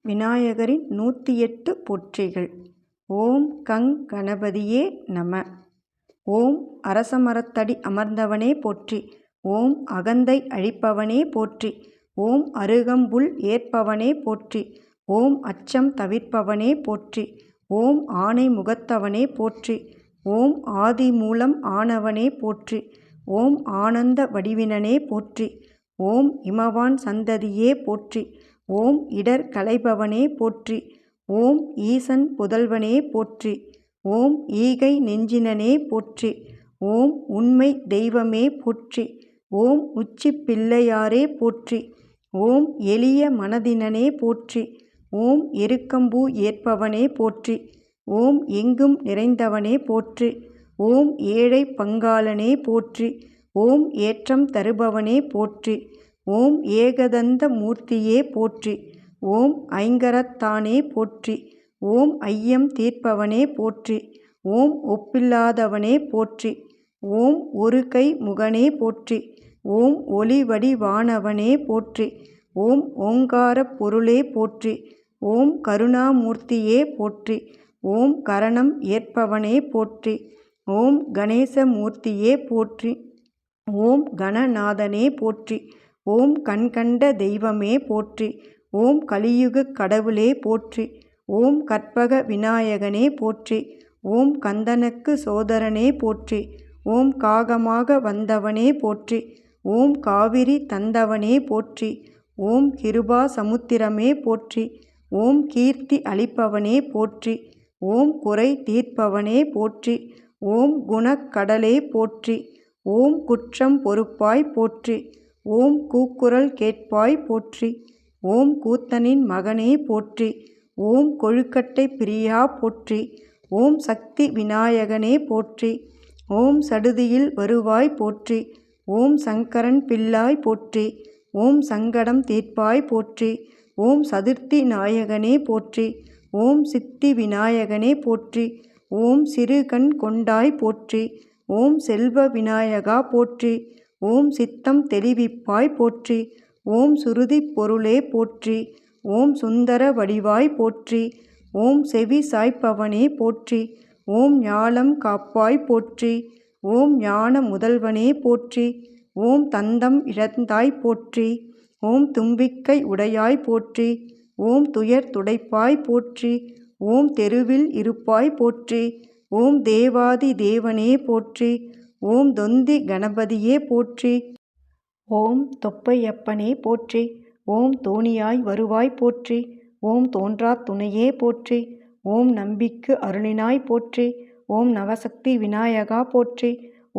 விநாயகரின் 108 போற்றிகள். ஓம் கங் கணபதியே நம. ஓம் அரசமரத்தடி அமர்ந்தவனே போற்றி. ஓம் அகந்தை அழிப்பவனே போற்றி. ஓம் அருகம்புல் ஏற்பவனே போற்றி. ஓம் அச்சம் தவிர்ப்பவனே போற்றி. ஓம் ஆனை முகத்தவனே போற்றி. ஓம் ஆதிமூலம் ஆனவனே போற்றி. ஓம் ஆனந்த வடிவினனே போற்றி. ஓம் இமவான் சந்ததியே போற்றி. ஓம் இடர் களைபவனே போற்றி. ஓம் ஈசன் புதல்வனே போற்றி. ஓம் ஈகை நெஞ்சினனே போற்றி. ஓம் உண்மை தெய்வமே போற்றி. ஓம் உச்சி பிள்ளையாரே போற்றி. ஓம் எளிய மனதினனே போற்றி. ஓம் எருக்கம்பூ ஏற்பவனே போற்றி. ஓம் எங்கும் நிறைந்தவனே போற்றி. ஓம் ஏழை பங்காளனே போற்றி. ஓம் ஏற்றம் தருபவனே போற்றி. ஓம் ஏகதந்த மூர்த்தியே போற்றி. ஓம் ஐங்கரத்தானே போற்றி. ஓம் ஐயம் தீர்ப்பவனே போற்றி. ஓம் ஒப்பில்லாதவனே போற்றி. ஓம் ஒரு கை முகனே போற்றி. ஓம் ஒளிவடிவானவனே போற்றி. ஓம் ஓங்காரப் பொருளே போற்றி. ஓம் கருணாமூர்த்தியே போற்றி. ஓம் கரணம் ஏற்பவனே போற்றி. ஓம் கணேசமூர்த்தியே போற்றி. ஓம் கணநாதனே போற்றி. ஓம் கண்கண்ட தெய்வமே போற்றி. ஓம் கலியுகக் கடவுளே போற்றி. ஓம் கற்பக விநாயகனே போற்றி. ஓம் கந்தனுக்கு சோதரனே போற்றி. ஓம் காகமாக வந்தவனே போற்றி. ஓம் காவிரி தந்தவனே போற்றி. ஓம் கிருபா சமுத்திரமே போற்றி. ஓம் கீர்த்தி அளிப்பவனே போற்றி. ஓம் குறை தீர்ப்பவனே போற்றி. ஓம் குணக்கடலே போற்றி. ஓம் குற்றம் பொறுப்பாய் போற்றி. ஓம் கூக்குரல் கேட்பாய் போற்றி. ஓம் கூத்தனின் மகனே போற்றி. ஓம் கொழுக்கட்டை பிரியா போற்றி. ஓம் சக்தி விநாயகனே போற்றி. ஓம் சடுதியில் வருவாய் போற்றி. ஓம் சங்கரன் பிள்ளாய் போற்றி. ஓம் சங்கடம் தீர்ப்பாய் போற்றி. ஓம் சதுர்த்தி நாயகனே போற்றி. ஓம் சித்தி விநாயகனே போற்றி. ஓம் சிறுகண் கொண்டாய் போற்றி. ஓம் செல்வ விநாயகா போற்றி. ஓம் சித்தம் தெளிவிப்பாய் போற்றி. ஓம் சுருதி பொருளே போற்றி. ஓம் சுந்தர வடிவாய் போற்றி. ஓம் செவி சாய்ப்பவனே போற்றி. ஓம் ஞாலம் காப்பாய் போற்றி. ஓம் ஞான முதல்வனே போற்றி. ஓம் தந்தம் இழந்தாய் போற்றி. ஓம் தும்பிக்கை உடையாய் போற்றி. ஓம் துயர் துடைப்பாய் போற்றி. ஓம் தெருவில் இருப்பாய் போற்றி. ஓம் தேவாதி தேவனே போற்றி. ஓம் தொந்தி கணபதியே போற்றி. ஓம் தொப்பையப்பனே போற்றி. ஓம் தோணியாய் வருவாய் போற்றி. ஓம் தோன்றா துணையே போற்றி. ஓம் நம்பிக்கு அருளினாய் போற்றி. ஓம் நவசக்தி விநாயகா போற்றி.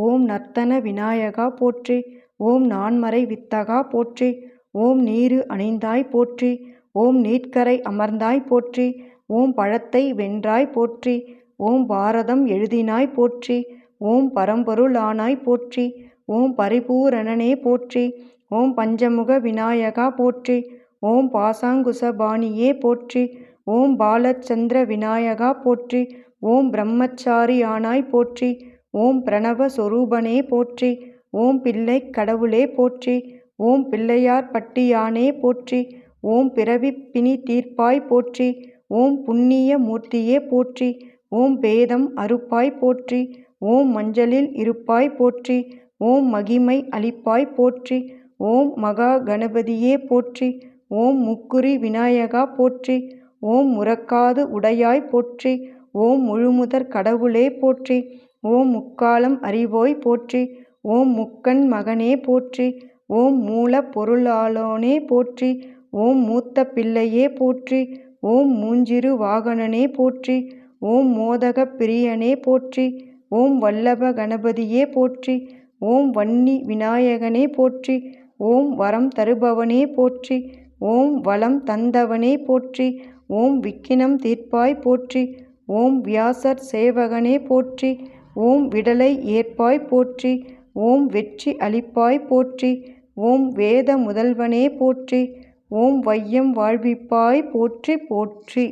ஓம் நர்த்தன விநாயகா போற்றி. ஓம் நான்மறை வித்தகா போற்றி. ஓம் நீரு அணிந்தாய் போற்றி. ஓம் நீட்கரை அமர்ந்தாய் போற்றி. ஓம் பழத்தை வென்றாய் போற்றி. ஓம் பாரதம் எழுதினாய் போற்றி. ஓம் பரம்பொருளானாய் போற்றி. ஓம் பரிபூரணனே போற்றி. ஓம் பஞ்சமுக விநாயகா போற்றி. ஓம் பாசாங்குசபாணியே போற்றி. ஓம் பாலச்சந்திர விநாயகா போற்றி. ஓம் பிரம்மச்சாரி ஆனாய் போற்றி. ஓம் பிரணவ சொரூபனே போற்றி. ஓம் பிள்ளை கடவுளே போற்றி. ஓம் பிள்ளையார் பட்டியானே போற்றி. ஓம் பிறவி பிணி தீர்ப்பாய் போற்றி. ஓம் புண்ணிய மூர்த்தியே போற்றி. ஓம் பேதம் அறுப்பாய் போற்றி. ஓம் மஞ்சளில் இருப்பாய் போற்றி. ஓம் மகிமை அளிப்பாய் போற்றி. ஓம் மகா கணபதியே போற்றி. ஓம் முக்குரி விநாயகா போற்றி. ஓம் முறக்காது உடையாய் போற்றி. ஓம் முழுமுதற் கடவுளே போற்றி. ஓம் முக்காலம் அறிவோய் போற்றி. ஓம் முக்கண் மகனே போற்றி. ஓம் மூல பொருளாளோனே போற்றி. ஓம் மூத்த பிள்ளையே போற்றி. ஓம் மூஞ்சிறு வாகனனே போற்றி. ஓம் மோதக பிரியனே போற்றி. ஓம் வல்லப கணபதியே போற்றி. ஓம் வன்னி விநாயகனே போற்றி. ஓம் வரம் தருபவனே போற்றி. ஓம் வளம் தந்தவனே போற்றி. ஓம் விக்கினம் தீர்ப்பாய் போற்றி. ஓம் வியாசர் சேவகனே போற்றி. ஓம் விடலை ஏற்பாய் போற்றி. ஓம் வெற்றி அளிப்பாய் போற்றி. ஓம் வேத முதல்வனே போற்றி. ஓம் வையம் வாழ்விப்பாய் போற்றி போற்றி.